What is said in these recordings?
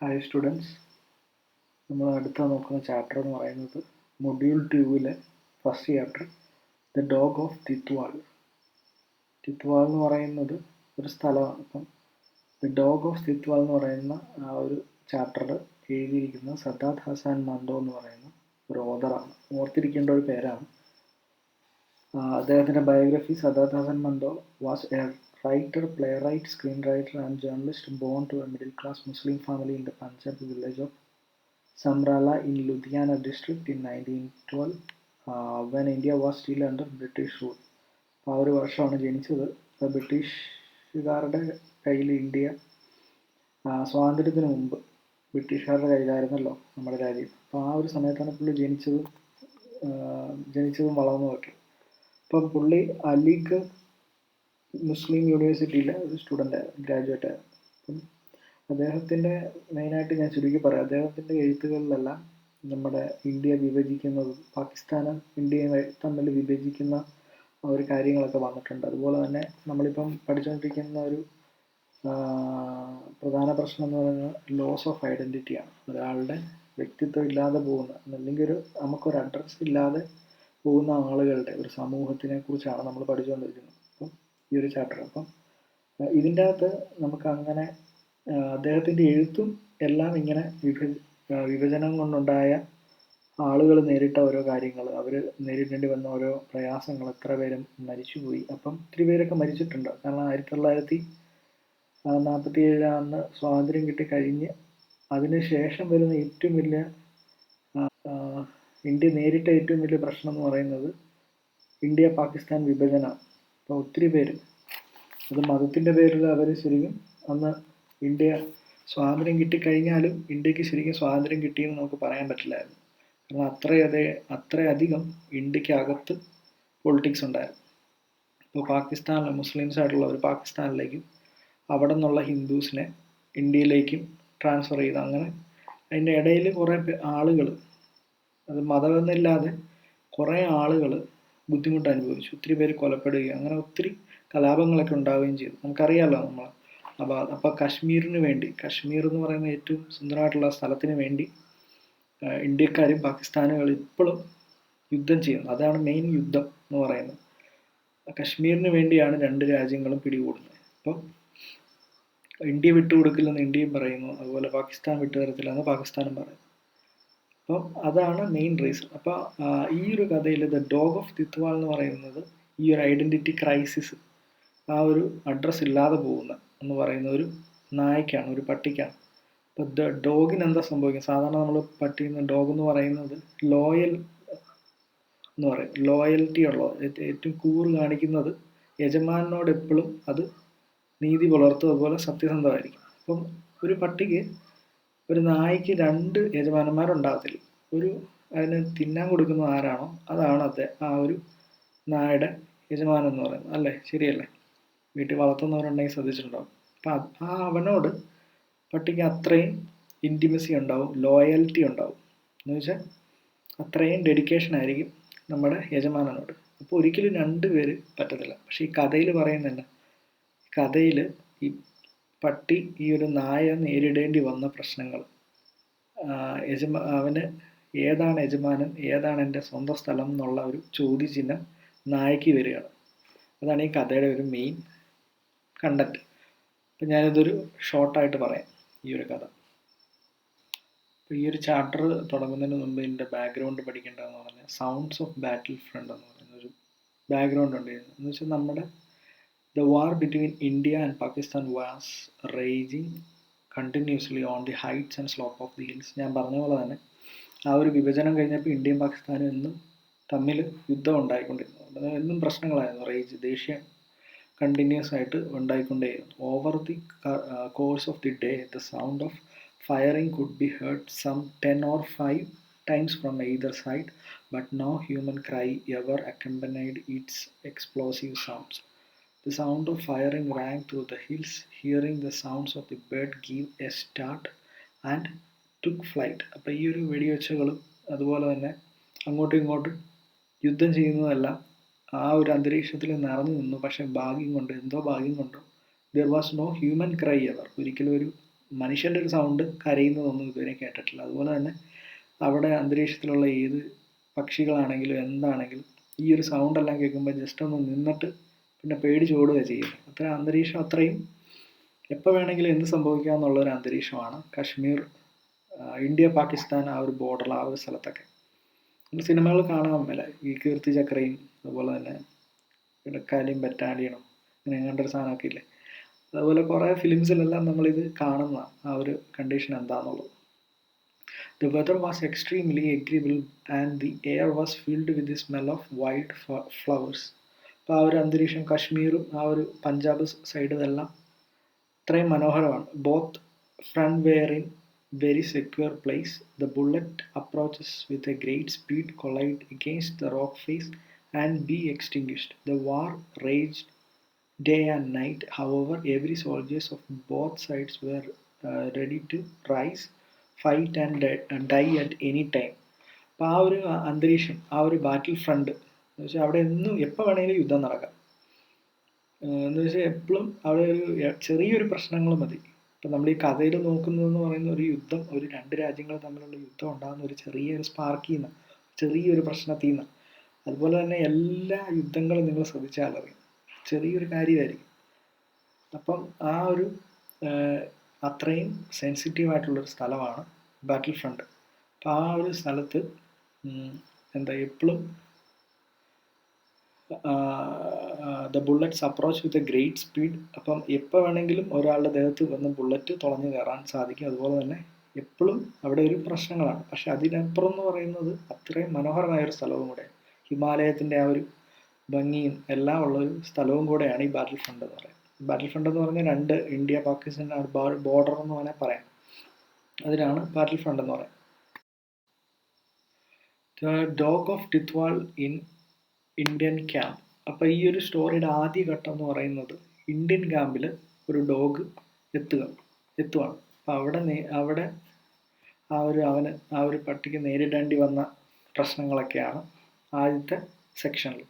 Hi students, നമ്മൾ അടുത്ത നോക്കുന്ന ചാപ്റ്റർ എന്ന് പറയുന്നത് മൊഡ്യൂൾ 2-ലെ first chapter the dog of Tithwal. Tithwal എന്ന് പറയുന്നത് ഒരു സ്ഥലമാണ്. അപ്പം ദ ഡോഗ് ഓഫ് തിത്വാൾ എന്ന് പറയുന്ന ആ ഒരു ചാപ്റ്റർ എഴുതിയിരിക്കുന്നത് സദാത് ഹസാൻ മന്തോ എന്ന് പറയുന്ന ഒരു ഓതറാണ്. ഓർത്തിരിക്കേണ്ട ഒരു പേരാണ്. അദ്ദേഹത്തിൻ്റെ biography: Saadat Hasan Manto was a writer, playwright, screenwriter and journalist born to a middle-class Muslim family in the Punjab village of Samrala in Ludhiana district in 1912 when India was still under British rule. ആ ഒരു വർഷമാണ് ജനിച്ചത്. ബ്രിട്ടീഷുകാരുടെ കയ്യിൽ India സ്വാതന്ത്ര്യത്തിന് മുമ്പ് ബ്രിട്ടീഷുകാരുടെ കയ്യിലായിരുന്നല്ലോ നമ്മുടെ രാജ്യം. അപ്പോൾ ആ ഒരു സമയത്താണ് പുള്ളി ജനിച്ചതും വളർന്നതൊക്കെ. അപ്പം പുള്ളി അലിഗഡ് മുസ്ലിം യൂണിവേഴ്സിറ്റിയിലെ ഒരു സ്റ്റുഡൻ്റായിരുന്നു, ഗ്രാജുവേറ്റ് ആയിരുന്നു. അപ്പം അദ്ദേഹത്തിൻ്റെ മെയിനായിട്ട് ഞാൻ ചുരുക്കി പറയാം, അദ്ദേഹത്തിൻ്റെ എഴുത്തുകളിലെല്ലാം നമ്മുടെ ഇന്ത്യ വിഭജിക്കുന്നത്, പാകിസ്ഥാനും ഇന്ത്യയും തമ്മിൽ വിഭജിക്കുന്ന ആ ഒരു കാര്യങ്ങളൊക്കെ വന്നിട്ടുണ്ട്. അതുപോലെ തന്നെ നമ്മളിപ്പം പഠിച്ചുകൊണ്ടിരിക്കുന്ന ഒരു പ്രധാന പ്രശ്നം എന്ന് പറയുന്നത് ലോസ് ഓഫ് ഐഡൻറ്റിറ്റിയാണ്. ഒരാളുടെ വ്യക്തിത്വം ഇല്ലാതെ പോകുന്ന, അല്ലെങ്കിൽ നമുക്കൊരു അഡ്രസ്സ് ഇല്ലാതെ പോകുന്ന ആളുകളുടെ ഒരു സമൂഹത്തിനെ കുറിച്ചാണ് നമ്മൾ പഠിച്ചുകൊണ്ടിരിക്കുന്നത് അപ്പം ഈ ഒരു ചാപ്റ്റർ. അപ്പം ഇതിൻ്റെ അകത്ത് നമുക്ക് അങ്ങനെ അദ്ദേഹത്തിൻ്റെ എഴുത്തും എല്ലാം ഇങ്ങനെ വിഭജനം കൊണ്ടുണ്ടായ ആളുകൾ നേരിട്ട ഓരോ കാര്യങ്ങൾ, അവർ നേരിടേണ്ടി വന്ന ഓരോ പ്രയാസങ്ങൾ, എത്ര പേരും മരിച്ചുപോയി. അപ്പം ഒത്തിരി പേരൊക്കെ മരിച്ചിട്ടുണ്ട്. കാരണം 1947 അന്ന് സ്വാതന്ത്ര്യം കിട്ടിക്കഴിഞ്ഞ് അതിന് ശേഷം വരുന്ന ഏറ്റവും വലിയ ഇന്ത്യ നേരിട്ട ഏറ്റവും വലിയ പ്രശ്നം എന്ന് പറയുന്നത് ഇന്ത്യ പാകിസ്ഥാൻ വിഭജനമാണ്. അപ്പോൾ ഒത്തിരി പേര്, അത് മതത്തിൻ്റെ പേരിൽ അവർ ശരിക്കും അന്ന് ഇന്ത്യ സ്വാതന്ത്ര്യം കിട്ടിക്കഴിഞ്ഞാലും ഇന്ത്യക്ക് ശരിക്കും സ്വാതന്ത്ര്യം കിട്ടിയെന്ന് നമുക്ക് പറയാൻ പറ്റില്ലായിരുന്നു. കാരണം അത്രയധികം ഇന്ത്യക്കകത്ത് പൊളിറ്റിക്സ് ഉണ്ടായിരുന്നു. ഇപ്പോൾ പാകിസ്ഥാനിലെ മുസ്ലിംസ് ആയിട്ടുള്ളവർ പാകിസ്ഥാനിലേക്കും അവിടെ നിന്നുള്ള ഹിന്ദുസിനെ ഇന്ത്യയിലേക്കും ട്രാൻസ്ഫർ ചെയ്ത്, അങ്ങനെ അതിൻ്റെ ഇടയിൽ കുറേ ആളുകൾ, അത് മതമെന്നില്ലാതെ കുറേ ആളുകൾ ബുദ്ധിമുട്ട് അനുഭവിച്ചു. ഒത്തിരി പേര് കൊലപ്പെടുകയും അങ്ങനെ ഒത്തിരി കലാപങ്ങളൊക്കെ ഉണ്ടാവുകയും ചെയ്തു. നമുക്കറിയാമല്ലോ നമ്മൾ. അപ്പോൾ കശ്മീരിന് വേണ്ടി, കശ്മീർ എന്ന് പറയുന്ന ഏറ്റവും സുന്ദരമായിട്ടുള്ള സ്ഥലത്തിന് വേണ്ടി ഇന്ത്യക്കാരും പാകിസ്ഥാനുകളും ഇപ്പോഴും യുദ്ധം ചെയ്യുന്നു. അതാണ് മെയിൻ യുദ്ധം എന്ന് പറയുന്നത്. കശ്മീരിന് വേണ്ടിയാണ് രണ്ട് രാജ്യങ്ങളും പിടികൂടുന്നത്. അപ്പം ഇന്ത്യ വിട്ടുകൊടുക്കില്ലെന്ന് ഇന്ത്യയും പറയുന്നു, അതുപോലെ പാകിസ്ഥാൻ വിട്ടുതരത്തില്ലെന്ന് പാകിസ്ഥാനും പറയുന്നു. അപ്പം അതാണ് മെയിൻ റീസൺ. അപ്പോൾ ഈ ഒരു കഥയിൽ ദ ഡോഗ് ഓഫ് തിത്വാൾ എന്ന് പറയുന്നത് ഈ ഒരു ഐഡൻറ്റിറ്റി ക്രൈസിസ്, ആ ഒരു അഡ്രസ്സ് ഇല്ലാതെ പോകുന്ന എന്ന് പറയുന്ന ഒരു നായ്ക്കാണ്, ഒരു പട്ടിക്കാണ്. അപ്പോൾ ഡോഗിന് എന്താ സംഭവിക്കുന്നത്? സാധാരണ നമ്മൾ പട്ടിന്ന് ഡോഗ് എന്ന് പറയുന്നത് ലോയൽ എന്ന് പറയും, ലോയൽറ്റി ഉള്ളത്, ഏറ്റവും കൂറ് കാണിക്കുന്നത് യജമാനോട് എപ്പോഴും അത് നീതി പുലർത്തും, അതുപോലെ സത്യസന്ധമായിരിക്കും. അപ്പം ഒരു പട്ടിക്ക്, ഒരു നായ്ക്ക് രണ്ട് യജമാനന്മാരുണ്ടാകത്തില്ല. അതിന് തിന്നാൻ കൊടുക്കുന്ന ആരാണോ അതാണ് ആ ഒരു നായയുടെ യജമാനൻ എന്ന് പറയുന്നത്, അല്ലേ? ശരിയല്ലേ? വീട്ടിൽ വളർത്തുന്നവരുണ്ടെങ്കിൽ ശ്രദ്ധിച്ചിട്ടുണ്ടാവും. അപ്പം അവനോട് പട്ടിക്ക് അത്രയും ഇൻറ്റിമസി ഉണ്ടാവും, ലോയൽറ്റി ഉണ്ടാവും. എന്ന് വെച്ചാൽ അത്രയും ഡെഡിക്കേഷൻ ആയിരിക്കും നമ്മുടെ യജമാനനോട്. അപ്പോൾ ഒരിക്കലും രണ്ടുപേര് പറ്റത്തില്ല. പക്ഷെ ഈ കഥയിൽ പറയുന്നില്ല. കഥയിൽ ഈ പട്ടി, ഈ ഒരു നായ നേരിടേണ്ടി വന്ന പ്രശ്നങ്ങൾ, അവന് ഏതാണ് യജമാനൻ, ഏതാണ് എൻ്റെ സ്വന്തം സ്ഥലം എന്നുള്ള ഒരു ചോദ്യചിഹ്നം നായയ്ക്ക് വരികയാണ്. അതാണ് ഈ കഥയുടെ ഒരു മെയിൻ കണ്ടന്റ്. അപ്പം ഞാനിതൊരു ഷോർട്ടായിട്ട് പറയാം ഈ ഒരു കഥ. അപ്പോൾ ഈ ഒരു ചാപ്റ്റർ തുടങ്ങുന്നതിന് മുമ്പ് ഇതിൻ്റെ ബാക്ക്ഗ്രൗണ്ട് പഠിക്കേണ്ടതെന്ന് പറഞ്ഞാൽ സൗണ്ട്സ് ഓഫ് ബാറ്റിൽ ഫ്രണ്ട് എന്ന് പറയുന്നൊരു ബാക്ക്ഗ്രൗണ്ട് ഉണ്ട്. എന്ന് വെച്ചാൽ നമ്മുടെ the war between India and Pakistan was raging continuously on the heights and slope of the hills. ഞാൻ പറഞ്ഞ പോലെ തന്നെ ആ ഒരു വിഭജനം കഴിഞ്ഞപ്പോൾ ഇന്ത്യയും പാകിസ്ഥാനും എന്നും തമ്മിൽ യുദ്ധം ഉണ്ടായിക്കൊണ്ടിരുന്നു. എന്നും പ്രശ്നങ്ങളായിരുന്നു, ദേഷ്യം കണ്ടിന്യൂസ് ആയിട്ട് ഉണ്ടായിക്കൊണ്ടേയിരുന്നു. Over the course of the day the sound of firing could be heard some 10 or 5 times from either side, but no human cry ever accompanied its explosive sounds. The sound of firing rang through the hills. Hearing the sounds of the bird gave a start and took flight. അപ്പോൾ ഈ ഒരു വെടിവെച്ചകളും അതുപോലെ തന്നെ അങ്ങോട്ടും ഇങ്ങോട്ടും യുദ്ധം ചെയ്യുന്നതെല്ലാം ആ ഒരു അന്തരീക്ഷത്തിൽ നിറഞ്ഞു നിന്നു. പക്ഷെ ഭാഗ്യം കൊണ്ട്, എന്തോ ഭാഗ്യം കൊണ്ടോ, there was no human cry ever. ഒരിക്കലും ഒരു മനുഷ്യൻ്റെ ഒരു സൗണ്ട് കരയുന്നതൊന്നും ഇതുവരെ കേട്ടിട്ടില്ല. അതുപോലെ തന്നെ അവിടെ അന്തരീക്ഷത്തിലുള്ള ഏത് പക്ഷികളാണെങ്കിലും എന്താണെങ്കിലും ഈ ഒരു സൗണ്ടെല്ലാം കേൾക്കുമ്പോൾ ജസ്റ്റ് ഒന്ന് നിന്നിട്ട് പിന്നെ പേടിച്ചോടുക ചെയ്യുന്നത്. അന്തരീക്ഷം അത്രയും എപ്പോൾ വേണമെങ്കിലും എന്ത് സംഭവിക്കാമെന്നുള്ള ഒരു അന്തരീക്ഷമാണ് കശ്മീർ, ഇന്ത്യ പാകിസ്ഥാൻ ആ ഒരു ബോർഡർ, ആ ഒരു സ്ഥലത്തൊക്കെ. നമ്മൾ സിനിമകൾ കാണാൻ മേല ഈ കീർത്തി ചക്രയും അതുപോലെ തന്നെ ഇടക്കാലിയും ബറ്റാലിയനും അങ്ങനെ എങ്ങാണ്ടൊരു സാധനമൊക്കെ ഇല്ലേ, അതുപോലെ കുറേ ഫിലിംസിലെല്ലാം നമ്മളിത് കാണുന്ന ആ ഒരു കണ്ടീഷൻ എന്താണെന്നുള്ളത്. The weather was extremely agreeable and the air was filled with the smell of wild flowers. അപ്പോൾ ആ ഒരു അന്തരീക്ഷം കശ്മീരും ആ ഒരു പഞ്ചാബ് സൈഡ് ഇതെല്ലാം അത്രയും മനോഹരമാണ്. Both friend were in very secure place. The bullet approaches with a great speed, collide against the rock face, and be extinguished. The war raged day and night. However, every soldiers of both sides were ready to rise, fight, and die at any time. അപ്പോൾ ആ ഒരു അന്തരീക്ഷം, ആ ഒരു ബാറ്റിൽ front എന്ന് വെച്ചാൽ അവിടെ എന്നും എപ്പോൾ വേണമെങ്കിലും യുദ്ധം നടക്കാം. എന്ന് വെച്ചാൽ എപ്പോഴും അവിടെ ഒരു ചെറിയൊരു പ്രശ്നങ്ങൾ മതി. ഇപ്പം നമ്മൾ ഈ കഥയിൽ നോക്കുന്നതെന്ന് പറയുന്ന ഒരു യുദ്ധം, ഒരു രണ്ട് രാജ്യങ്ങൾ തമ്മിലുള്ള യുദ്ധം ഉണ്ടാകുന്ന ഒരു ചെറിയൊരു സ്പാർക്കിൽ നിന്ന്, ചെറിയൊരു പ്രശ്നത്തിൽ നിന്ന്. അതുപോലെ തന്നെ എല്ലാ യുദ്ധങ്ങളും നിങ്ങൾ ശ്രദ്ധിച്ചാൽ അറിയാം, ചെറിയൊരു കാര്യമായിരിക്കും. അപ്പം ആ ഒരു അത്രയും സെൻസിറ്റീവായിട്ടുള്ളൊരു സ്ഥലമാണ് ബാറ്റിൽ ഫ്രണ്ട്. അപ്പം ആ ഒരു സ്ഥലത്ത് എപ്പോഴും the bullets approach with a great speed. അപ്പം എപ്പോൾ വേണമെങ്കിലും ഒരാളുടെ ദേഹത്ത് വന്ന് ബുള്ളറ്റ് തുളഞ്ഞു കയറാൻ സാധിക്കും. അതുപോലെ തന്നെ എപ്പോഴും അവിടെ ഒരു പ്രശ്നങ്ങളാണ്. പക്ഷെ അതിനപ്പുറം എന്ന് പറയുന്നത് അത്രയും മനോഹരമായൊരു സ്ഥലവും കൂടെ, ഹിമാലയത്തിൻ്റെ ആ ഒരു ഭംഗിയും എല്ലാം ഉള്ളൊരു സ്ഥലവും കൂടെയാണ് ഈ ബാറ്റിൽ ഫ്രണ്ട് എന്ന് പറയുന്നത്. ബാറ്റിൽ ഫ്രണ്ട് എന്ന് പറഞ്ഞാൽ രണ്ട് ഇന്ത്യ പാകിസ്ഥാൻ ബോർഡർ എന്ന് വേണേൽ പറയാം. അതിനാണ് ബാറ്റിൽ ഫ്രണ്ട് എന്ന് പറയുന്നത്. The dog of Tithwal in Indian camp. അപ്പോൾ ഈ ഒരു സ്റ്റോറിയുടെ ആദ്യ ഘട്ടം എന്ന് പറയുന്നത് ഇന്ത്യൻ ക്യാമ്പിൽ ഒരു ഡോഗ് എത്തുവാണ്. അപ്പോൾ അവിടെ ആ ഒരു പട്ടിക്ക് നേരിടേണ്ടി വന്ന പ്രശ്നങ്ങളൊക്കെയാണ് ആദ്യത്തെ സെക്ഷനിൽ.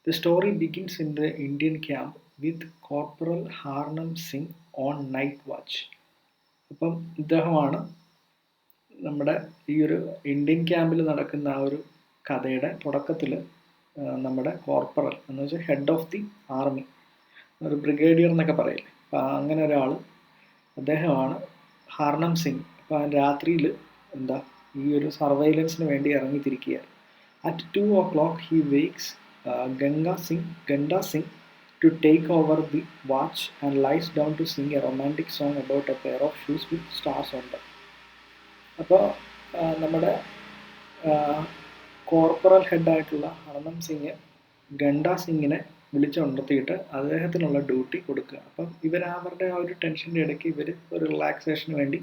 The story begins in the Indian camp with corporal Harnam Singh on night watch. അപ്പം ഇദ്ദേഹമാണ് നമ്മുടെ ഈ ഒരു ഇന്ത്യൻ ക്യാമ്പിൽ നടക്കുന്ന ആ ഒരു കഥയുടെ തുടക്കത്തിൽ നമ്മുടെ കോർപ്പറൽ എന്ന് വെച്ചാൽ ഹെഡ് ഓഫ് ദി ആർമി, ഒരു ബ്രിഗേഡിയർ എന്നൊക്കെ പറയില്ലേ, അപ്പം അങ്ങനെ ഒരാൾ, അദ്ദേഹമാണ് ഹാർണം സിംഗ്. അപ്പോൾ രാത്രിയിൽ ഈ ഒരു സർവൈലൻസിന് വേണ്ടി ഇറങ്ങിത്തിരിക്കുകയാണ്. At 2 o'clock he wakes Ganga Singh to take over the watch and lies down to sing a romantic song about a pair of shoes with stars on them. അപ്പോൾ നമ്മുടെ കോർപ്പറൽ ഹെഡായിട്ടുള്ള ഹർണം സിംഗ് ഗണ്ട സിംഗിനെ വിളിച്ചുണർത്തിയിട്ട് അദ്ദേഹത്തിനുള്ള ഡ്യൂട്ടി കൊടുക്കുക. അപ്പം അവരുടെ ആ ഒരു ടെൻഷൻ്റെ ഇടയ്ക്ക് ഇവർ ഒരു റിലാക്സേഷന് വേണ്ടി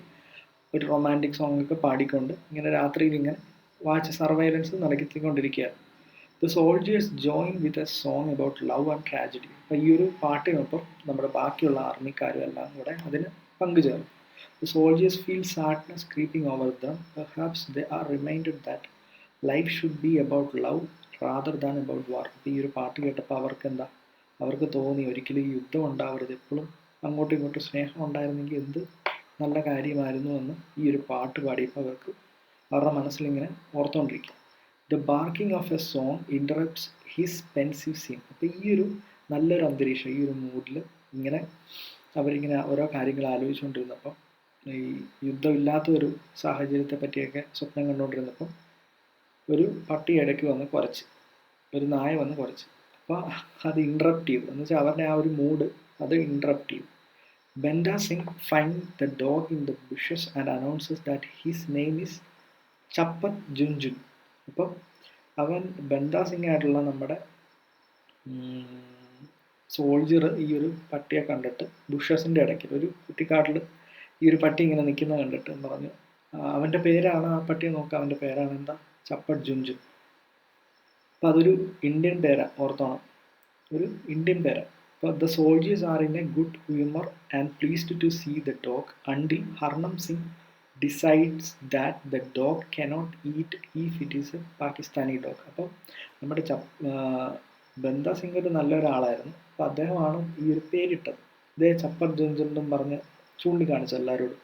ഒരു റൊമാൻറ്റിക് സോങ് ഒക്കെ പാടിക്കൊണ്ട് ഇങ്ങനെ രാത്രിയിൽ ഇങ്ങനെ വാച്ച് സർവൈലൻസ് നടത്തിക്കൊണ്ടിരിക്കുകയാണ്. The soldiers join with a song about love and tragedy. അപ്പോൾ ഈ ഒരു പാട്ടിനൊപ്പം നമ്മുടെ ബാക്കിയുള്ള ആർമിക്കാരും എല്ലാം കൂടെ അതിന് പങ്കുചേർന്നു. The soldiers feel sadness creeping over them. Perhaps they are reminded that life should be about love rather than about war. ഈ ഒരു പാട്ട് കേട്ടപ്പോൾ അവർക്ക് തോന്നി ഒരിക്കലും ഈ യുദ്ധം ഉണ്ടാവരുത്, എപ്പോഴും അങ്ങോട്ടും ഇങ്ങോട്ടും സ്നേഹം ഉണ്ടായിരുന്നെങ്കിൽ എന്ത് നല്ല കാര്യമായിരുന്നു എന്ന് ഈ ഒരു പാട്ട് പാടിയപ്പോൾ അവരുടെ മനസ്സിലിങ്ങനെ ഓർത്തുകൊണ്ടിരിക്കുക. The barking of a song interrupts his pensive scene. അപ്പോൾ ഈ ഒരു നല്ലൊരു അന്തരീക്ഷം, ഈ ഒരു മൂഡിൽ ഇങ്ങനെ അവരിങ്ങനെ ഓരോ കാര്യങ്ങൾ ആലോചിച്ചുകൊണ്ടിരുന്നപ്പം, ഈ യുദ്ധമില്ലാത്ത ഒരു സാഹചര്യത്തെ പറ്റിയൊക്കെ സ്വപ്നം കണ്ടുകൊണ്ടിരുന്നപ്പം ഒരു പട്ടി ഇടയ്ക്ക് വന്ന് കുരച്ച്, ഒരു നായ വന്ന് കുരച്ച്. അപ്പോൾ അത് ഇൻട്രപ്റ്റ് ചെയ്തു, എന്ന് വെച്ചാൽ അവരുടെ ആ ഒരു മൂഡ് അത് ഇൻട്രപ്റ്റ് ചെയ്തു. Banta Singh find the dog in the bushes and announces that his name is Chapad Jhunjhun. അപ്പം അവൻ ബെൻഡ സിംഗ് ആയിട്ടുള്ള നമ്മുടെ സോൾജിയർ ഈ ഒരു പട്ടിയെ കണ്ടിട്ട് ബുഷസിൻ്റെ ഇടയ്ക്ക് ഒരു കുട്ടിക്കാട്ടിൽ ഈ ഒരു പട്ടി ഇങ്ങനെ നിൽക്കുന്നത് കണ്ടിട്ട് പറഞ്ഞു, അവൻ്റെ പേരാണ്, ആ പട്ടിയെ നോക്കുക, അവൻ്റെ പേരാണ് ചപ്പട്ട് ജുൻജുൻ. അപ്പോൾ അതൊരു ഇന്ത്യൻ പേരാണ്, ഓർത്തോണം, ഒരു ഇന്ത്യൻ പേരാണ്. അപ്പോൾ the soldiers are in a good humour and pleased to see the dog until Harnam Singh decides that the dog cannot eat if it is a Pakistani dog. അപ്പം നമ്മുടെ ബന്ദ സിംഗ് ഒരു നല്ലൊരാളായിരുന്നു. അപ്പോൾ അദ്ദേഹമാണ് ഈ ഒരു പേരിട്ടത്. ഇതേ ചപ്പട്ട് ജുൻജുൻ പറഞ്ഞ് ചൂണ്ടിക്കാണിച്ചു എല്ലാവരോടും.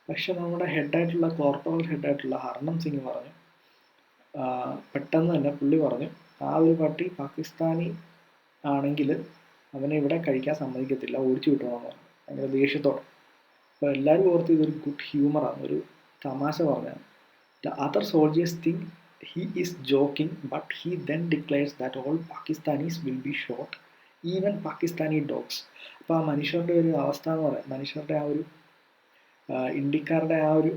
പക്ഷെ നമ്മുടെ ഹെഡായിട്ടുള്ള കോർപ്പറൽ ഹെഡായിട്ടുള്ള ഹർമൻ സിംഗ് പറഞ്ഞു, പെട്ടെന്ന് തന്നെ പുള്ളി പറഞ്ഞു, ആ ഒരു പട്ടി പാകിസ്ഥാനി ആണെങ്കിൽ അവനെ ഇവിടെ കഴിക്കാൻ സമ്മതിക്കത്തില്ല, ഓടിച്ചു വിട്ടണമെന്ന് പറഞ്ഞു, ഭയങ്കര ദേഷ്യത്തോടെ. അപ്പോൾ എല്ലാവരും ഓർത്ത് ഇതൊരു ഗുഡ് ഹ്യൂമറാണ്, ഒരു തമാശ പറഞ്ഞാണ്. The other soldiers think he is joking, but he then declares that all Pakistanis will be shot, even Pakistani dogs. അപ്പോൾ ആ മനുഷ്യരുടെ ഒരു അവസ്ഥ എന്ന് പറയാം, മനുഷ്യരുടെ ആ ഒരു ഇന്ത്യക്കാരുടെ ആ ഒരു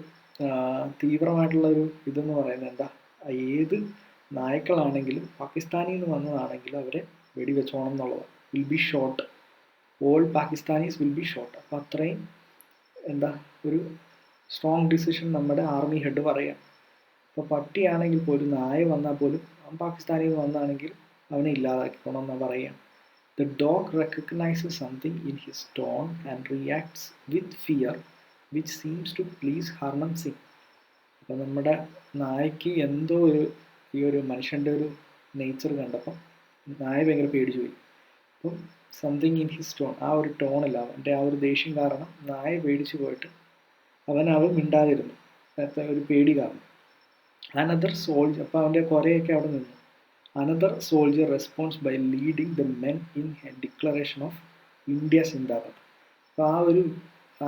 തീവ്രമായിട്ടുള്ള ഒരു ഇതെന്ന് പറയുന്നത് എന്താ, ഏത് നായ്ക്കളാണെങ്കിലും പാകിസ്ഥാനിൽ നിന്ന് വന്നതാണെങ്കിലും അവരെ വെടിവെച്ചോണം എന്നുള്ളതാണ്. Will be shot, all Pakistanis will be shot. അപ്പോൾ അത്രയും എന്താ ഒരു സ്ട്രോങ് ഡിസിഷൻ നമ്മുടെ ആർമി ഹെഡ് പറയുക. ഇപ്പോൾ പട്ടിയാണെങ്കിൽ പോലും, നായ വന്നാൽ പോലും, അവൻ പാകിസ്ഥാനിൽ നിന്ന് വന്നാണെങ്കിൽ അവനെ ഇല്ലാതാക്കിക്കോണം എന്നാണ് പറയുക. The dog recognizes something in his tone and reacts with fear, which seems to please Harman Singh. അപ്പോൾ നമ്മുടെ നായ്ക്ക് എന്തോ ഈ ഒരു മനുഷ്യൻ്റെ ഒരു നേച്ചർ കണ്ടപ്പം നായ ഭയങ്കര പേടിച്ചു പോയി. അപ്പം സംതിങ് ഇൻ ഹിസ് ടോൺ, ആ ഒരു ടോണില്ല, അവൻ്റെ ആ ഒരു ദേഷ്യം കാരണം നായ പേടിച്ചു പോയിട്ട് അവൻ മിണ്ടാതിരുന്നു, ഒരു പേടി കാരണം. അനദർ സോൾജർ, അപ്പോൾ അവൻ്റെ കുറേയൊക്കെ അവിടെ നിന്നു. Another soldier responds by leading the men in a declaration of India zindabad. അപ്പോൾ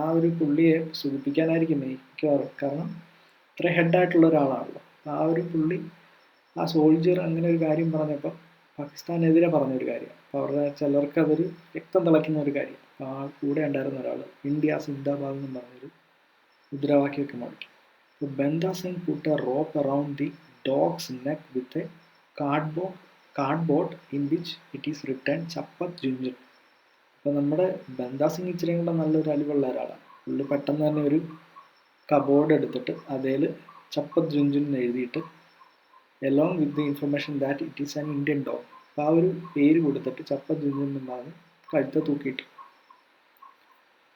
ആ ഒരു പുള്ളിയെ സൂചിപ്പിക്കാനായിരിക്കും മിക്കവാറും, കാരണം ഇത്ര ഹെഡായിട്ടുള്ള ഒരാളാണല്ലോ. ആ ഒരു പുള്ളി, ആ സോൾജർ അങ്ങനെ ഒരു കാര്യം പറഞ്ഞപ്പോൾ പാകിസ്ഥാനെതിരെ പറഞ്ഞൊരു കാര്യം. അപ്പോൾ അവരുടെ ചിലർക്ക് അതൊരു രക്തം തിളയ്ക്കുന്ന ഒരു കാര്യം. അപ്പോൾ ആ കൂടെ ഉണ്ടായിരുന്ന ഒരാൾ ഇന്ത്യ സിന്ദാബാദ് എന്ന് പറഞ്ഞൊരു മുദ്രാവാക്യമൊക്കെ മുടക്കി. So Banda Singh put a rope around the dog's neck with a cardboard in which it is written Chapat Junjun. അപ്പോൾ നമ്മുടെ ബന്ദാ സിംഗ് ഇച്ചിരി കൂടെ നല്ലൊരു അലിവുള്ള ഒരാളാണ്. പുള്ളി പെട്ടെന്ന് തന്നെ ഒരു കബോർഡ് എടുത്തിട്ട് അതിൽ ചപ്പത് ജുഞ്ചുൻ എന്ന് എഴുതിയിട്ട്, along with the information that it is an Indian dog, അപ്പോൾ ആ ഒരു പേര് കൊടുത്തിട്ട് ചപ്പത് ജുഞ്ചുൻ എന്ന് പറഞ്ഞ് കഴുത്ത് തൂക്കിയിട്ട്.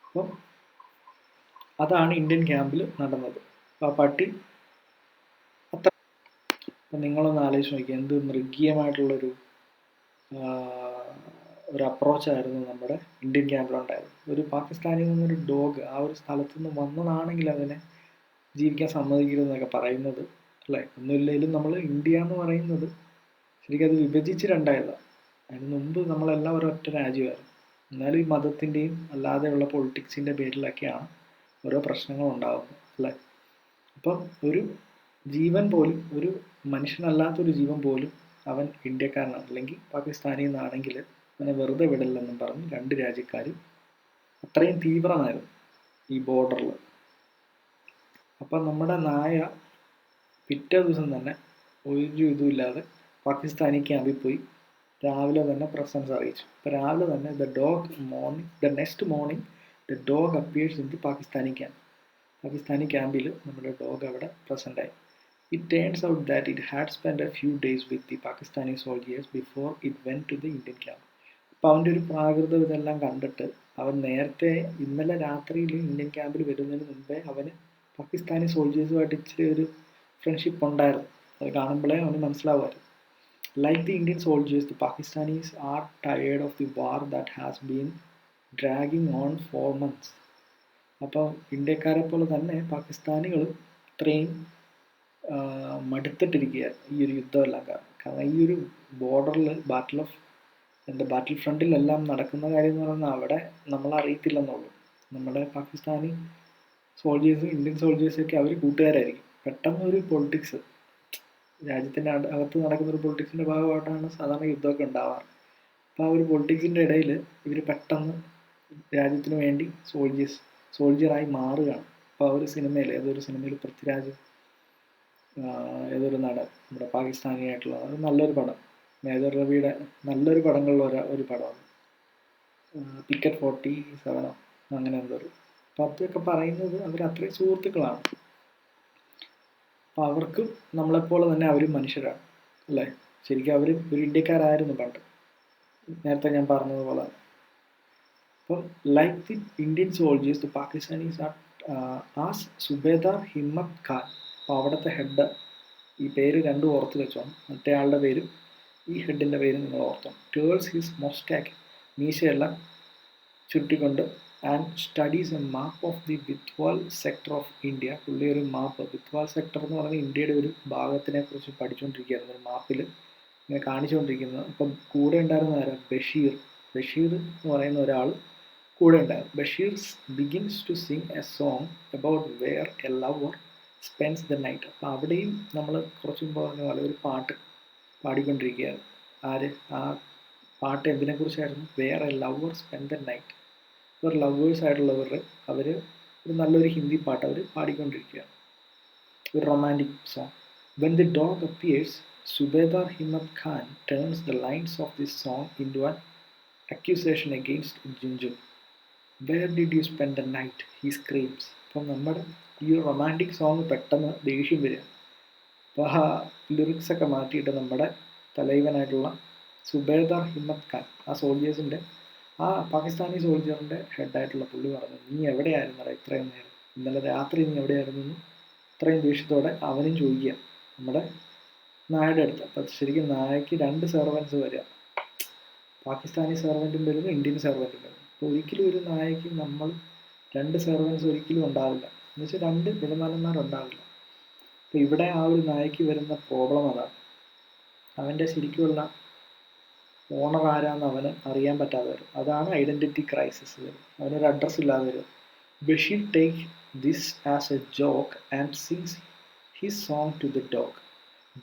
അപ്പം അതാണ് ഇന്ത്യൻ ക്യാമ്പിൽ നടന്നത്. ആ പട്ടി അത്ര, അപ്പം നിങ്ങളൊന്ന് ആലോചിച്ച് നോക്കിയാൽ എന്ത് മൃഗീയമായിട്ടുള്ളൊരു ഒരു അപ്രോച്ചായിരുന്നു നമ്മുടെ ഇന്ത്യൻ ക്യാമ്പിലുണ്ടായത്. ഒരു പാകിസ്ഥാനിൽ നിന്നൊരു ഡോഗ് ആ ഒരു സ്ഥലത്തു നിന്ന് വന്നതാണെങ്കിൽ അതിനെ ജീവിക്കാൻ സമ്മതിക്കരുതെന്നൊക്കെ പറയുന്നത് അല്ലേ. ഒന്നുമില്ലെങ്കിലും നമ്മൾ ഇന്ത്യ എന്ന് പറയുന്നത് ശരിക്കും അത് വിഭജിച്ച് രണ്ടായതാണ്. അതിന് മുമ്പ് നമ്മളെല്ലാം ഒരൊറ്റ രാജ്യമായിരുന്നു. എന്നാലും ഈ മതത്തിൻ്റെയും അല്ലാതെയുള്ള പൊളിറ്റിക്സിൻ്റെ പേരിലൊക്കെയാണ് ഓരോ പ്രശ്നങ്ങൾ ഉണ്ടാകുന്നത് അല്ലേ. അപ്പം ഒരു ജീവൻ പോലും, ഒരു മനുഷ്യനല്ലാത്തൊരു ജീവൻ പോലും അവൻ ഇന്ത്യക്കാരനാണ് അല്ലെങ്കിൽ പാകിസ്ഥാനിൽ നിന്നാണെങ്കിൽ അവനെ വെറുതെ വിടില്ലെന്നും പറഞ്ഞ് രണ്ട് രാജ്യക്കാരും അത്രയും തീവ്രമായിരുന്നു ഈ ബോർഡറിൽ. അപ്പം നമ്മുടെ നായ പിറ്റേ ദിവസം തന്നെ ഒരു ഇതുമില്ലാതെ പാകിസ്ഥാനി ക്യാമ്പിൽ പോയി രാവിലെ തന്നെ പ്രസൻസ് അറിയിച്ചു. അപ്പോൾ രാവിലെ തന്നെ the next morning the dog appears in the Pakistani camp. Pakistani ക്യാമ്പിൽ നമ്മുടെ ഡോഗ് അവിടെ പ്രസൻ്റ് ആയി. It turns out that it had spend a few days with the Pakistani soldiers before it went to the Indian camp. അപ്പോൾ അവൻ്റെ ഒരു പ്രാകൃതം ഇതെല്ലാം കണ്ടിട്ട് അവൻ നേരത്തെ ഇന്നലെ രാത്രിയിൽ ഇന്ത്യൻ ക്യാമ്പിൽ വരുന്നതിന് മുമ്പേ അവന് പാകിസ്ഥാനി സോൾജേഴ്സുമായിട്ട് ഇച്ചിരി ഒരു ഫ്രണ്ട്ഷിപ്പ് ഉണ്ടായിരുന്നു. അത് കാണുമ്പോഴേ അവന് മനസ്സിലാവുമായിരുന്നു. Like the Indian soldiers, the Pakistanis are tired of the war that has been dragging on 4 months. അപ്പോൾ ഇന്ത്യക്കാരെ പോലെ തന്നെ പാകിസ്ഥാനികൾ ഇത്രയും മടുത്തിട്ടിരിക്കുകയായിരുന്നു ഈ ഒരു യുദ്ധമെല്ലാം കാരണം ഈ ഒരു ബോർഡറിൽ ബാറ്റിൽ ഫ്രണ്ടിലെല്ലാം നടക്കുന്ന കാര്യം എന്ന് പറയുന്നത് അവിടെ നമ്മളറിയത്തില്ലെന്നുള്ളൂ. നമ്മുടെ പാകിസ്ഥാനി സോൾജേഴ്സും ഇന്ത്യൻ സോൾജേഴ്സൊക്കെ അവർ കൂട്ടുകാരായിരിക്കും. പെട്ടെന്ന് ഒരു പൊളിറ്റിക്സ്, രാജ്യത്തിൻ്റെ അകത്ത് നടക്കുന്ന ഒരു പൊളിറ്റിക്സിൻ്റെ ഭാഗമായിട്ടാണ് സാധാരണ യുദ്ധമൊക്കെ ഉണ്ടാവാറ്. അപ്പോൾ ആ ഒരു പൊളിറ്റിക്സിൻ്റെ ഇടയിൽ ഇവർ പെട്ടെന്ന് രാജ്യത്തിന് വേണ്ടി സോൾജിയറായി മാറുകയാണ്. അപ്പോൾ ആ ഒരു സിനിമയിൽ, ഏതൊരു സിനിമയിൽ പൃഥ്വിരാജ് ഏതൊരു നടൻ നമ്മുടെ പാകിസ്ഥാനിയായിട്ടുള്ള അത് നല്ലൊരു പടം, മേജർ രവിയുടെ നല്ലൊരു പടങ്ങളിലുള്ള ഒരു പടമാണ് പിക്കറ്റ് 47 അങ്ങനെ എന്തൊരു. അപ്പോൾ അതൊക്കെ പറയുന്നത് അവർ അത്രയും സുഹൃത്തുക്കളാണ്. അപ്പോൾ അവർക്കും നമ്മളെപ്പോലെ തന്നെ അവരും മനുഷ്യരാണ് അല്ലേ. ശരിക്കും അവർ ഒരു ഇന്ത്യക്കാരായിരുന്നു പണ്ട്, നേരത്തെ ഞാൻ പറഞ്ഞതുപോലെ. അപ്പം like the Indian soldiers the Pakistanis as Subedar Himmat Khan. അപ്പോൾ അവിടുത്തെ ഹെഡ്, ഈ പേര് രണ്ടും ഓർത്ത് വെച്ചോണം, മറ്റേ ആളുടെ പേരും ഈ ഹെഡിൻ്റെ പേരും നിങ്ങൾ ഓർത്തോണം. ടേൾസ് ഹിസ് മൊസ്റ്റാക്ക്, മീശയെല്ലാം ചുരുട്ടിക്കൊണ്ട് and studies a map of the Tithwal sector of India. പുള്ളി ഒരു മാപ്പ്, ബിത്വാൽ സെക്ടർ എന്ന് പറഞ്ഞാൽ ഇന്ത്യയുടെ ഒരു ഭാഗത്തിനെ കുറിച്ച് പഠിച്ചുകൊണ്ടിരിക്കുകയായിരുന്നു. ഒരു മാപ്പിൽ ഇങ്ങനെ കാണിച്ചുകൊണ്ടിരിക്കുന്നത്. അപ്പം കൂടെ ഉണ്ടായിരുന്ന ആരാ? ബഷീർ. ബഷീർ എന്ന് പറയുന്ന ഒരാൾ കൂടെ ഉണ്ടായിരുന്നു. Bashir begins to sing a song about where a lover spends the night. അപ്പോൾ അവിടെയും നമ്മൾ കുറച്ച് മുമ്പ് പറഞ്ഞ പോലെ ഒരു പാട്ട് പാടിക്കൊണ്ടിരിക്കുകയാണ്. ആര്? ആ പാട്ട് എന്തിനെക്കുറിച്ചായിരുന്നു? Where a lover spend the night. ഇവർ ലവേഴ്സ് ആയിട്ടുള്ളവർ അവർ ഒരു നല്ലൊരു ഹിന്ദി പാട്ട് അവർ പാടിക്കൊണ്ടിരിക്കുകയാണ്, ഒരു romantic song. When the dog appears, subedar Himmat Khan turns the lines of this song into an accusation against Jhunjhun. Where did you spend the night, he screams. അപ്പം നമ്മുടെ ഈ റൊമാൻറ്റിക് സോങ് പെട്ടെന്ന് ദേഷ്യം വരിക. അപ്പോൾ ആ ലിറിക്സൊക്കെ മാറ്റിയിട്ട് നമ്മുടെ തലൈവനായിട്ടുള്ള സുബേദാർ ഹിമ്മത്ത് ഖാൻ, ആ സോൾജേഴ്സിൻ്റെ, ആ പാകിസ്ഥാനി സോൾജറിൻ്റെ ഹെഡായിട്ടുള്ള പുള്ളി പറഞ്ഞു, നീ എവിടെയായിരുന്നടാ ഇത്രയും നേരം, ഇന്നലെ രാത്രി നീ എവിടെയായിരുന്നു എന്ന് ഇത്രയും ദേഷ്യത്തോടെ അവനും ചോദിക്കുക നമ്മുടെ നായയുടെ അടുത്ത്. അപ്പം ശരിക്കും നായയ്ക്ക് 2 സെർവൻസ് വരിക, പാകിസ്ഥാനി സെർവൻറ്റും വരുന്നു, ഇന്ത്യൻ സെർവൻറ്റും വരുന്നു. അപ്പോൾ ഒരിക്കലും ഒരു നായയ്ക്ക് നമ്മൾ 2 സെർവൻസ് ഒരിക്കലും ഉണ്ടാവില്ല, എന്ന് വെച്ചാൽ 2 വിടമാലന്മാരുണ്ടാവില്ല. അപ്പോൾ ഇവിടെ ആ ഒരു നായയ്ക്ക് വരുന്ന പ്രോബ്ലം അതാണ്, അവൻ്റെ ശരിക്കുമുള്ള ഓണർ ആരാന്ന് അവന് അറിയാൻ പറ്റാതെ വരും. അതാണ് ഐഡൻറ്റിറ്റി ക്രൈസിസ് വരും, അവനൊരു അഡ്രസ്സ് ഇല്ലാതെ വരും. Bashir take this as a joke and sings his song to the dog,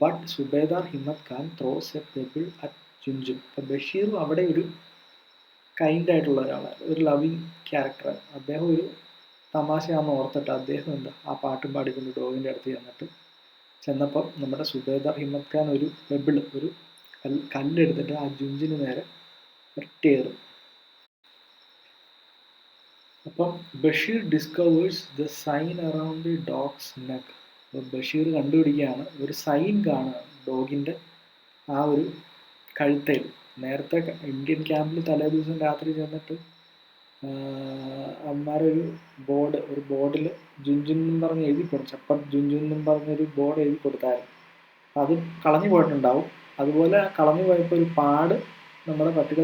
but subedar Himmat Khan throws a pebble at Jhunjhun. അപ്പോൾ ബഷീറും അവിടെ ഒരു കൈൻഡായിട്ടുള്ള ഒരാളാണ്, ഒരു ലവിങ് ക്യാരക്ടർ. അദ്ദേഹം ഒരു തമാശയാണെന്ന് ഓർത്തിട്ട് അദ്ദേഹം എന്താ ആ പാട്ടും പാടിക്കൊണ്ട് ഡോഗിൻ്റെ അടുത്ത് ചെന്നപ്പം നമ്മുടെ സുബേദാർ ഹിമ്മത്ത് ഖാൻ ഒരു പെബിൾ, ഒരു കല്ലെടുത്തിട്ട് ആ ജുഞ്ചിന് നേരെ ഒറ്റയേറും. അപ്പം Bashir discovers the sign around the dog's neck. അപ്പോൾ ബഷീർ കണ്ടുപിടിക്കുകയാണ്, ഒരു സൈൻ കാണുകയാണ് ഡോഗിൻ്റെ ആ ഒരു കഴുത്തേൽ. നേരത്തെ ഇന്ത്യൻ ക്യാമ്പിൽ തലേ ദിവസം രാത്രി ചെന്നിട്ട് അമ്മമാരൊരു ഒരു ബോർഡിൽ ജുൻജുൻ എന്നും പറഞ്ഞ് എഴുതി കൊടുത്തു, ചപ്പട്ട് ജുൻജുൻ എന്നും പറഞ്ഞൊരു ബോർഡ് എഴുതി കൊടുത്തായിരുന്നു. അത് കളഞ്ഞു പോയിട്ടുണ്ടാവും. അതുപോലെ കളഞ്ഞു പോയപ്പോൾ ഒരു പാട് നമ്മുടെ പട്ടിക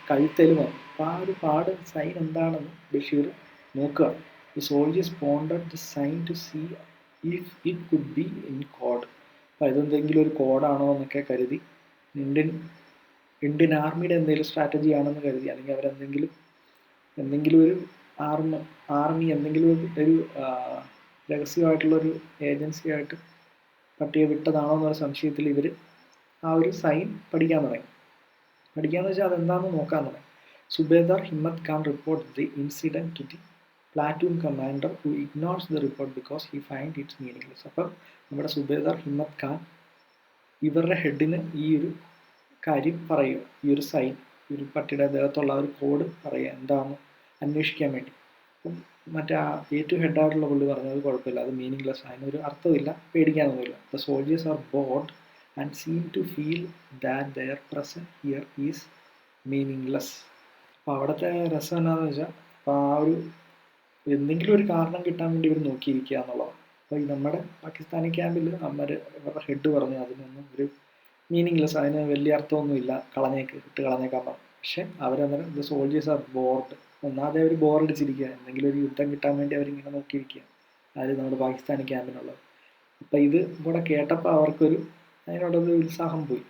കഴുത്തേൽ വന്നു. അപ്പോൾ ആ ഒരു പാട് സൈൻ എന്താണെന്ന് ബഷീർ നോക്കുക. The soldiers pondered the sign to see if it could be in code. അപ്പോൾ ഇതെന്തെങ്കിലും ഒരു കോഡാണോ എന്നൊക്കെ കരുതി, ഇന്ത്യൻ ആർമിയുടെ എന്തെങ്കിലും സ്ട്രാറ്റജി ആണെന്ന് കരുതി, അല്ലെങ്കിൽ അവരെന്തെങ്കിലും ഒരു ആർമി എന്തെങ്കിലും ഒരു രഹസ്യമായിട്ടുള്ളൊരു ഏജൻസിയായിട്ട് പട്ടിയെ വിട്ടതാണോ എന്നൊരു സംശയത്തിൽ ഇവർ ആ ഒരു സൈൻ പഠിക്കാൻ തുടങ്ങി. പഠിക്കാന്ന് വെച്ചാൽ അതെന്താണെന്ന് നോക്കാൻ തുടങ്ങി. Subedar Himmat Khan report the incident to the platoon commander who ignores the report because he find its meaningless. അപ്പം നമ്മുടെ സുബേദാർ ഹിമ്മത്ത് ഖാൻ ഇവരുടെ ഹെഡിന് ഈ ഒരു കാര്യം പറയുക, ഈ ഒരു സൈൻ, ഈ ഒരു പട്ടിയുടെ ദേഹത്തുള്ള ഒരു കോഡ് പറയുക, എന്താണെന്ന് അന്വേഷിക്കാൻ വേണ്ടി. അപ്പം മറ്റേ ആ ഏറ്റവും ഹെഡായിട്ടുള്ള പുള്ളി പറഞ്ഞത് കുഴപ്പമില്ല, അത് മീനിങ്ലെസ്, അതിനൊരു അർത്ഥമില്ല, പേടിക്കാനൊന്നുമില്ല. The soldiers are bored and seem to feel that their present here is meaningless. അപ്പോൾ അവിടുത്തെ രസം എന്താണെന്ന് വെച്ചാൽ, അപ്പോൾ ആ ഒരു എന്തെങ്കിലും ഒരു കാരണം കിട്ടാൻ വേണ്ടി ഇവർ നോക്കിയിരിക്കുക എന്നുള്ളതാണ്. അപ്പോൾ ഈ നമ്മുടെ പാകിസ്ഥാനി ക്യാമ്പിൽ ഇവരുടെ ഹെഡ് പറഞ്ഞു അതിനൊന്നും ഒരു മീനിങ്ലെസ്, അതിന് വലിയ അർത്ഥമൊന്നുമില്ല, ഇട്ട് കളഞ്ഞേക്കാൻ പറഞ്ഞു. പക്ഷെ അവരന്നേരം ദ സോൾജേഴ്സ് ആർ ബോർഡ്, ഒന്നാമതെ അവർ ബോറടിച്ചിരിക്കുക, എന്തെങ്കിലും ഒരു യുദ്ധം കിട്ടാൻ വേണ്ടി അവരിങ്ങനെ നോക്കിയിരിക്കുക, ആര്? നമ്മുടെ പാകിസ്ഥാനി ക്യാമ്പിനുള്ളത്. അപ്പം ഇത് കൂടെ കേട്ടപ്പോൾ അവർക്കൊരു അതിനോടൊരു ഉത്സാഹം പോയി,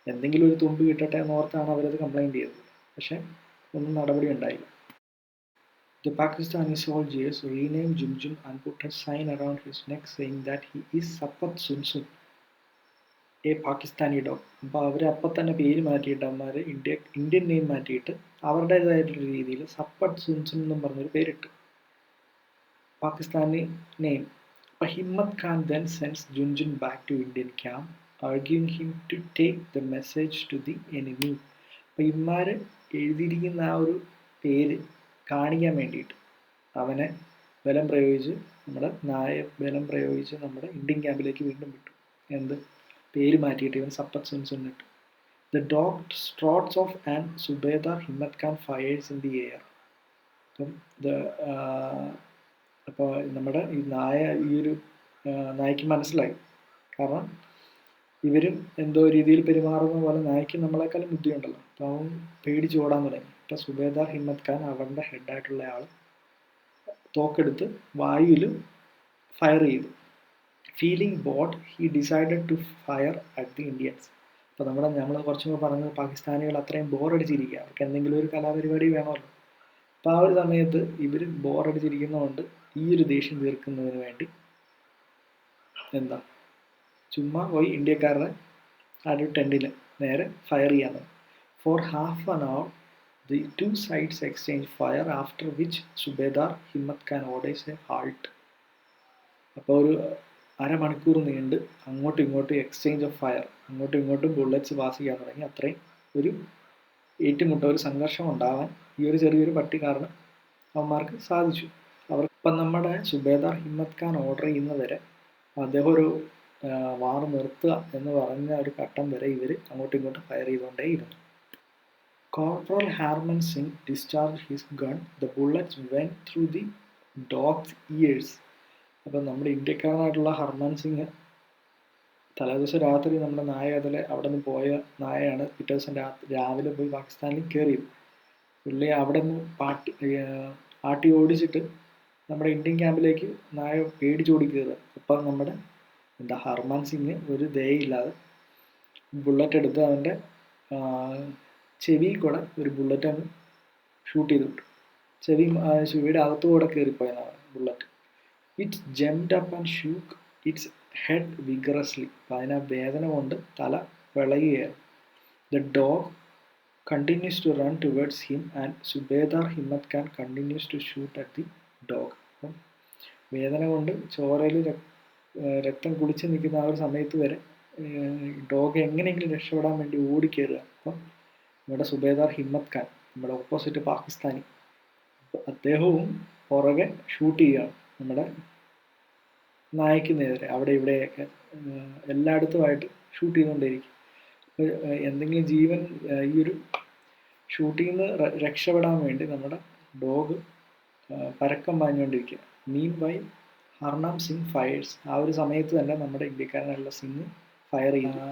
എന്തെങ്കിലും ഒരു തുമ്പ് കിട്ടട്ടെ എന്നോർത്താണ് അവരത് കംപ്ലൈൻറ്റ് ചെയ്തത്. പക്ഷെ ഒന്നും നടപടി ഉണ്ടായില്ല. The Pakistani soldiers renamed Junjun and put a sign around his neck saying that he is Sapat Sunsun, a Pakistani dog. അപ്പോൾ അവർ അപ്പം തന്നെ പേര് മാറ്റിയിട്ട് അമ്മമാർ ഇന്ത്യൻ നെയിം മാറ്റിയിട്ട് അവരുടേതായിട്ടുള്ള രീതിയിൽ സപ്പട്ട് സുൻസുൻ എന്നും പറഞ്ഞൊരു പേരിട്ട്, പാകിസ്ഥാനി നെയിം. അപ്പോൾ Himmat Khan then sends Junjun back to Indian camp, arguing him to take the message to the enemy. അപ്പോൾ ഇമ്മാർ എഴുതിയിരിക്കുന്ന ആ ഒരു പേര് കാണിക്കാൻ വേണ്ടിയിട്ട് അവനെ ബലം പ്രയോഗിച്ച് നമ്മുടെ ഇന്ത്യൻ ക്യാമ്പിലേക്ക് വീണ്ടും വിട്ടു. എന്ത് പേര് മാറ്റിയിട്ട് ഇവൻ സപ്പത്ത് സുൻസുൻ ഇട്ടു. The dog trots off and subedar Himmat Khan fires in the air. അപ്പം അപ്പോൾ നമ്മുടെ ഈ നായക്ക് മനസ്സിലായി, കാരണം ഇവരും എന്തോ രീതിയിൽ പെരുമാറുന്ന പോലെ നായ്ക്ക് നമ്മളെക്കാളും ബുദ്ധിയുണ്ടല്ലോ. അപ്പോൾ അവൻ പേടിച്ച് ഓടാൻ തുടങ്ങി. അപ്പോൾ സുബേദാർ ഹിമ്മത്ത് ഖാൻ അവരുടെ ഹെഡായിട്ടുള്ള ആൾ തോക്കെടുത്ത് വായുവിൽ ഫയർ ചെയ്തു. Feeling bored he decided to fire at the Indians. അപ്പോൾ നമ്മൾ കുറച്ച് മുമ്പ് പറഞ്ഞത് പാകിസ്ഥാനികൾ അത്രയും ബോറടിച്ചിരിക്കുക, അവർക്ക് എന്തെങ്കിലും ഒരു കലാപരിപാടി വേണമല്ലോ. അപ്പോൾ ആ ഒരു സമയത്ത് ഇവർ ബോറടിച്ചിരിക്കുന്നതുകൊണ്ട് ഈ ഒരു ദേഷ്യം തീർക്കുന്നതിന് വേണ്ടി എന്താ ചുമ്മാ പോയി ഇന്ത്യക്കാരുടെ ആ ഒരു ടെൻറ്റിൽ നേരെ ഫയർ ചെയ്യാൻ തുടങ്ങി. For half an hour the two sides exchange fire after which Subedar Himmat Khan orders a halt. അപ്പോൾ ഒരു അരമണിക്കൂർ നീണ്ട് അങ്ങോട്ടും ഇങ്ങോട്ടും എക്സ്ചേഞ്ച് ഓഫ് ഫയർ, അങ്ങോട്ടും ഇങ്ങോട്ടും ബുള്ളറ്റ്സ് പാസ് ചെയ്യാൻ തുടങ്ങി. അത്രയും ഒരു ഏറ്റുമുട്ട, ഒരു സംഘർഷം ഉണ്ടാവാൻ ഈ ഒരു ചെറിയൊരു പട്ടി കാരണം അവന്മാർക്ക് സാധിച്ചു. ഇപ്പം നമ്മുടെ സുബേദാർ ഹിമ്മത്ത് ഖാൻ ഓർഡർ ചെയ്യുന്നവരെ അദ്ദേഹം ഒരു വാർ നിർത്തുക എന്ന് പറഞ്ഞ ഒരു ഘട്ടം വരെ ഇവർ അങ്ങോട്ടും ഇങ്ങോട്ടും ഫയർ ചെയ്തുകൊണ്ടേയിരുന്നു. Corporal Harnam Singh discharge his gun. The bullets went through the dog's ears. അപ്പം നമ്മുടെ ഇന്ത്യക്കാരനായിട്ടുള്ള ഹർമാൻ സിംഗ് തലേദിവസം രാത്രി നമ്മുടെ നായ അവിടെ നിന്ന് പോയ നായയാണ് പിറ്റേ ദിവസം രാവിലെ പോയി പാകിസ്ഥാനിൽ കയറിയത്. പുള്ളി അവിടെ നിന്ന് ആട്ടി ഓടിച്ചിട്ട് നമ്മുടെ ഇന്ത്യൻ ക്യാമ്പിലേക്ക് നായ പേടിച്ചോടി കയറുക. അപ്പം നമ്മുടെ ഹർമാൻ സിംഗ് ഒരു ദയയില്ലാതെ ബുള്ളറ്റ് എടുത്ത് അവൻ്റെ ചെവി കൂടെ ഒരു ബുള്ളറ്റ് അങ്ങ് ഷൂട്ട് ചെയ്ത് വിട്ടു. ചെവിയുടെ അകത്തുകൂടെ കയറിപ്പോയെന്നാണ് bullet. Its jumped up and shook its head vigorously. അപ്പം അതിനെ വേദന കൊണ്ട് തല വിളയുകയായിരുന്നു. The dog continues to run towards him and Subedar Himmat Khan continues to shoot at the dog. അപ്പം വേദന കൊണ്ട് ചോരയിൽ രക്തം കുടിച്ച് നിൽക്കുന്ന ആ ഒരു സമയത്ത് വരെ ഡോഗ് എങ്ങനെയെങ്കിലും രക്ഷപ്പെടാൻ വേണ്ടി ഓടിക്കയറുക. അപ്പം നമ്മുടെ സുബേദാർ ഹിമ്മത്ത് ഖാൻ, നമ്മുടെ ഓപ്പോസിറ്റ് പാകിസ്ഥാനി, അദ്ദേഹവും പുറകെ ഷൂട്ട് ചെയ്യുകയാണ് നമ്മുടെ നായ്ക്ക് നേരെ. അവിടെ ഇവിടെയൊക്കെ എല്ലായിടത്തുമായിട്ട് ഷൂട്ട് ചെയ്തുകൊണ്ടേയിരിക്കും. എന്തെങ്കിലും ജീവൻ ഈ ഒരു ഷൂട്ടിൽ നിന്ന് രക്ഷപ്പെടാൻ വേണ്ടി നമ്മുടെ ഡോഗ് പരക്കം പാഞ്ഞുകൊണ്ടിരിക്കുക. Meanwhile Harnam Singh fires. ആ ഒരു സമയത്ത് തന്നെ നമ്മുടെ ഇന്ത്യക്കാരനുള്ള സിംഗ് ഫയർ ചെയ്യുന്നു.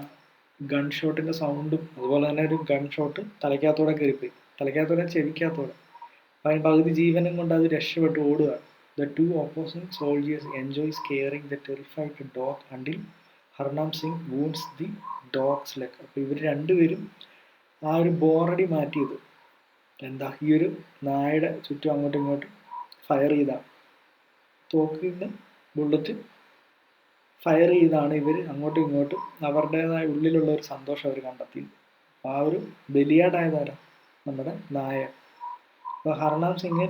ഗൺ ഷോട്ടിൻ്റെ സൗണ്ടും അതുപോലെ തന്നെ ഒരു ഗൺ ഷോട്ട് തലയ്ക്കകത്തോടെ കയറിപ്പോയി, തലയ്ക്കകത്തോടെ ചെവിക്കകത്തോടെ. അപ്പം അതിന് പകുതി ജീവനും കൊണ്ട് അത് രക്ഷപ്പെട്ട് ഓടുകയാണ്. The two opposing soldiers enjoy scaring the terrified dog until ഹർനാം Singh wounds the dog's leg. അപ്പോൾ ഇവർ രണ്ടുപേരും ആ ഒരു ബോറടി മാറ്റിയത് ഈ ഒരു നായയുടെ ചുറ്റും അങ്ങോട്ടും ഇങ്ങോട്ടും ഫയർ ചെയ്താണ്. തോക്കിൽ നിന്ന് ബുള്ളറ്റ് ഫയർ ചെയ്താണ് ഇവർ അങ്ങോട്ടും ഇങ്ങോട്ടും അവരുടേതായ ഉള്ളിലുള്ള ഒരു സന്തോഷം അവർ കണ്ടെത്തി. ആ ഒരു ബലിയാടായതാരാ? നമ്മുടെ നായ. അപ്പോൾ ഹർനാം സിംഗ്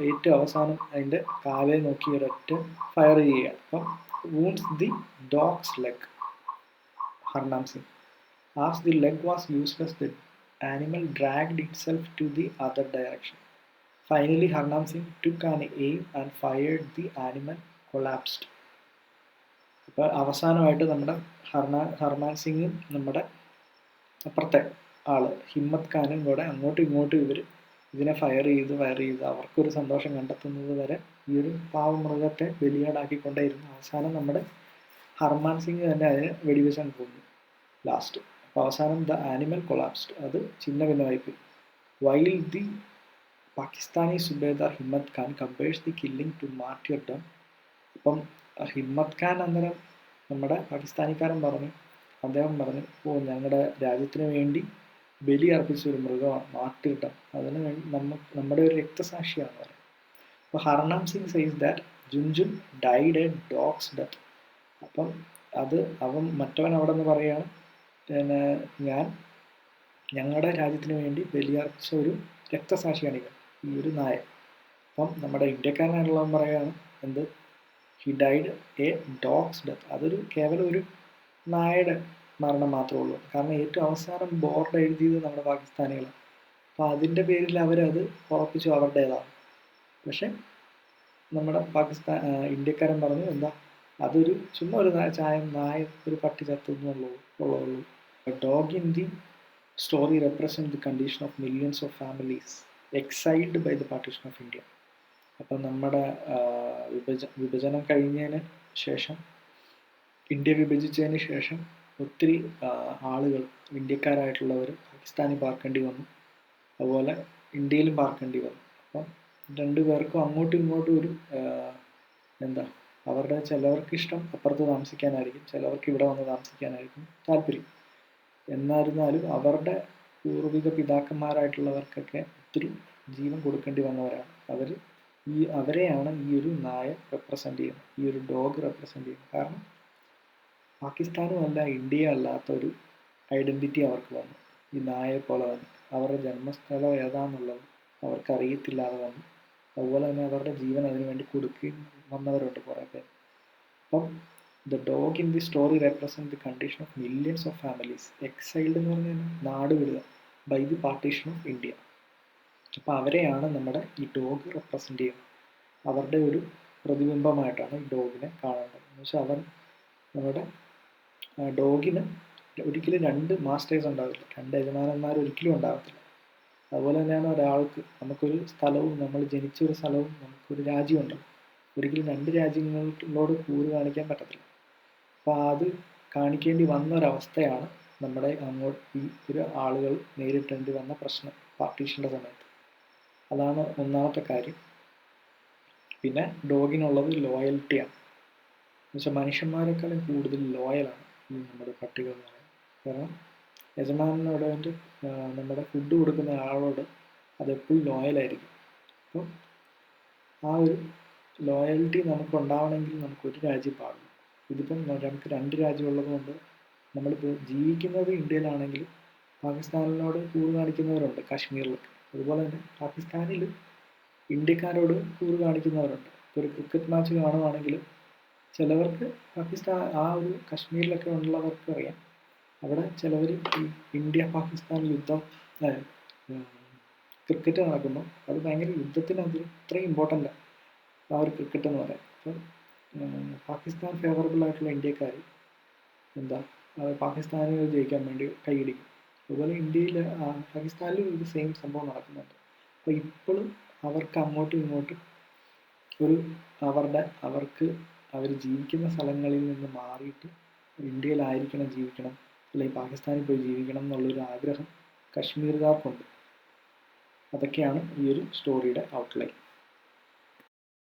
ഏറ്റവും അവസാനം അതിൻ്റെ കാലെ നോക്കി ഒരൊറ്റ ഫയർ ചെയ്യുകയാണ്. അപ്പം wounds the dog's leg. ഹർനാം Singh. As the leg was useless, the animal dragged itself to the other direction. Finally, Harnam Singh took an aim and fired. The animal collapsed. അപ്പോൾ അവസാനമായിട്ട് നമ്മുടെ ഹർമാൻ സിംഗും നമ്മുടെ അപ്പുറത്തെ ആള് ഹിമ്മത്ത് ഖാനും കൂടെ അങ്ങോട്ടും ഇങ്ങോട്ടും ഇതിനെ ഫയർ ചെയ്ത് അവർക്കൊരു സന്തോഷം കണ്ടെത്തുന്നത് വരെ ഈ ഒരു പാവമൃഗത്തെ ബലിയാടാക്കിക്കൊണ്ടേയിരുന്നു. അവസാനം നമ്മുടെ ഹർമാൻ സിംഗ് തന്നെ അതിനെ വെടിവെച്ചാൽ പോകുന്നു ലാസ്റ്റ്. അപ്പോൾ അവസാനം ദ ആനിമൽ കൊളാപ്സ്ഡ്, അത് ചിന്ന ഭിന്നമായിപ്പോയി. While the Pakistani subedar Himmat Khan compares the killing to martyrdom. അപ്പം ഹിമ്മത്ത് ഖാൻ അന്നേരം നമ്മുടെ പാകിസ്ഥാനിക്കാരൻ അദ്ദേഹം പറഞ്ഞു, ഞങ്ങളുടെ രാജ്യത്തിന് വേണ്ടി ബലി അർപ്പിച്ച ഒരു മൃഗമാണ് മാർട്ടിയർഡം, അതിന് വേണ്ടി നമ്മുടെ ഒരു രക്തസാക്ഷിയാണെന്ന് പറയും. അപ്പോൾ Harnam Singh says that Jhunjhun died a dog's death. അപ്പം മറ്റവൻ അവിടെ നിന്ന് പറയുകയാണ്, പിന്നെ ഞങ്ങളുടെ രാജ്യത്തിന് വേണ്ടി ബലിയർപ്പിച്ച ഒരു രക്തസാക്ഷിയാണ് ഈ ഒരു നായ. അപ്പം നമ്മുടെ ഇന്ത്യക്കാരനായിട്ടുള്ളവൻ പറയുകയാണ് he died a dog's death. അതൊരു കേവലം ഒരു നായയുടെ മരണം മാത്രമേ ഉള്ളൂ. കാരണം ഏറ്റവും അവസാനം ബോർഡ് എഴുതിയത് നമ്മുടെ പാകിസ്ഥാനികളാണ്. അപ്പോൾ അതിൻ്റെ പേരിൽ അവരത് ഉറപ്പിച്ചു അവരുടേതാണ്. പക്ഷെ നമ്മുടെ ഇന്ത്യക്കാരൻ പറഞ്ഞു അതൊരു ചുമ്മാ ഒരു നായ ഒരു പട്ടി ചത്തുള്ളൂ. A dog in the story represents the condition of millions of families exiled by the partition of India. അപ്പം നമ്മുടെ വിഭജനം കഴിഞ്ഞതിന് ശേഷം, ഇന്ത്യ വിഭജിച്ചതിന് ശേഷം ഒത്തിരി ആളുകൾ ഇന്ത്യക്കാരായിട്ടുള്ളവർ പാകിസ്ഥാനിൽ പാർക്കേണ്ടി വന്നു, അതുപോലെ ഇന്ത്യയിലും പാർക്കേണ്ടി വന്നു. അപ്പം രണ്ടുപേർക്കും അങ്ങോട്ടും ഇങ്ങോട്ടും ഒരു എന്താ അവരുടെ ചിലവർക്ക് ഇഷ്ടം അപ്പുറത്ത് താമസിക്കാനായിരിക്കും, ചിലവർക്ക് ഇവിടെ വന്ന് താമസിക്കാനായിരിക്കും താല്പര്യം. എന്നിരുന്നാലും അവരുടെ പൂർവിക പിതാക്കന്മാരായിട്ടുള്ളവർക്കൊക്കെ ഒത്തിരി ജീവൻ കൊടുക്കേണ്ടി വന്നവരാണ് അവർ. അവരെയാണ് ഈ ഒരു നായ റെപ്രസെൻ്റ് ചെയ്യുന്നത്, ഈ ഒരു ഡോഗ് റെപ്രസെൻ്റ് ചെയ്യുന്നത്. കാരണം പാകിസ്ഥാനും അല്ല ഇന്ത്യയും അല്ലാത്ത ഒരു ഐഡൻറ്റിറ്റി അവർക്ക് വന്നു, ഈ നായയെ പോലെ തന്നെ. അവരുടെ ജന്മസ്ഥലം ഏതാണെന്നുള്ളത് അവർക്കറിയത്തില്ലാതെ വന്നു. അതുപോലെ തന്നെ അവരുടെ ജീവൻ അതിനു വേണ്ടി കൊടുക്കുകയും വന്നവരുണ്ട് കുറേ പേര്. അപ്പം the dog in the story represent the condition of millions of families exiled എന്ന് പറഞ്ഞാൽ നാട് വിടുക by the partition of India. അപ്പോൾ അവരെയാണ് നമ്മുടെ ഈ ഡോഗ് റെപ്രസെൻ്റ് ചെയ്യുന്നത്. അവരുടെ ഒരു പ്രതിബിംബമായിട്ടാണ് ഈ ഡോഗിനെ കാണേണ്ടത്. എന്ന് വെച്ചാൽ അവൻ നമ്മുടെ ഡോഗിന് ഒരിക്കലും രണ്ട് മാസ്റ്റേഴ്സ് ഉണ്ടാവില്ല, രണ്ട് യജമാനന്മാർ ഒരിക്കലും ഉണ്ടാകത്തില്ല. അതുപോലെ തന്നെയാണ് ഒരാൾക്ക്, നമുക്കൊരു സ്ഥലവും, നമ്മൾ ജനിച്ചൊരു സ്ഥലവും നമുക്കൊരു രാജ്യമുണ്ട്, ഒരിക്കലും രണ്ട് രാജ്യങ്ങളോട് കൂറ് കാണിക്കാൻ പറ്റത്തില്ല. അപ്പോൾ അത് കാണിക്കേണ്ടി വന്ന ഒരവസ്ഥയാണ് നമ്മുടെ അങ്ങോട്ട് ഈ ഒരു ആളുകൾ നേരിട്ടേണ്ടി വന്ന പ്രശ്നം പാർട്ടീഷൻ്റെ സമയത്ത്. അതാണ് ഒന്നാമത്തെ കാര്യം. പിന്നെ ഡോഗിനുള്ളത് ലോയൽറ്റിയാണ്. എന്നുവെച്ചാൽ മനുഷ്യന്മാരെക്കാളും കൂടുതൽ ലോയലാണ് ഈ നമ്മുടെ പട്ടികൾ എന്ന് പറയുന്നത്. കാരണം യജമാനോട് നമ്മുടെ ഫുഡ് കൊടുക്കുന്ന ആളോട് അതെപ്പോഴും ലോയലായിരിക്കും. അപ്പം ആ ഒരു ലോയൽറ്റി നമുക്ക് ഉണ്ടാവണമെങ്കിൽ നമുക്കൊരു രാജ്യം പാടില്ല. ഇതിപ്പം നമുക്ക് രണ്ട് രാജ്യം ഉള്ളതുകൊണ്ട് നമ്മളിപ്പോൾ ജീവിക്കുന്നത് ഇന്ത്യയിലാണെങ്കിൽ പാകിസ്ഥാനിനോട് കൂറ് കാണിക്കുന്നവരുണ്ട് കാശ്മീരിലൊക്കെ. അതുപോലെ തന്നെ പാകിസ്ഥാനിൽ ഇന്ത്യക്കാരോട് കൂറ് കാണിക്കുന്നവരുണ്ട്. ഇപ്പോൾ ഒരു ക്രിക്കറ്റ് മാച്ച് കാണുവാണെങ്കിൽ ചിലവർക്ക് പാകിസ്ഥാൻ ആ ഒരു കാശ്മീരിലൊക്കെ ഉള്ളവർക്ക് അറിയാം, അവിടെ ചിലവർ ഈ ഇന്ത്യ പാകിസ്ഥാൻ യുദ്ധം ക്രിക്കറ്റ് നടക്കുമ്പോൾ അത് ഭയങ്കര യുദ്ധത്തിനത് ഇത്രയും ഇമ്പോർട്ടൻ്റ് ആണ് ആ ഒരു ക്രിക്കറ്റ് എന്ന് പറയാം. അപ്പം പാകിസ്ഥാൻ ഫേവറബിൾ ആയിട്ടുള്ള ഇന്ത്യക്കാർ എന്താ പാകിസ്ഥാനിൽ ജയിക്കാൻ വേണ്ടി കൈയടിക്കും. അതുപോലെ ഇന്ത്യയിൽ പാകിസ്ഥാനിലും ഇത് സെയിം സംഭവം നടക്കുന്നുണ്ട്. അപ്പോൾ ഇപ്പോഴും അവർക്ക് അങ്ങോട്ടും ഇങ്ങോട്ടും ഒരു അവർക്ക് അവർ ജീവിക്കുന്ന സ്ഥലങ്ങളിൽ നിന്ന് മാറിയിട്ട് ഇന്ത്യയിലായിരിക്കണം ജീവിക്കണം, അല്ലെങ്കിൽ പാകിസ്ഥാനിൽ പോയി ജീവിക്കണം എന്നുള്ളൊരു ആഗ്രഹം കശ്മീർകാർക്കുണ്ട്. അതൊക്കെയാണ് ഈ ഒരു സ്റ്റോറിയുടെ ഔട്ട്ലൈൻ.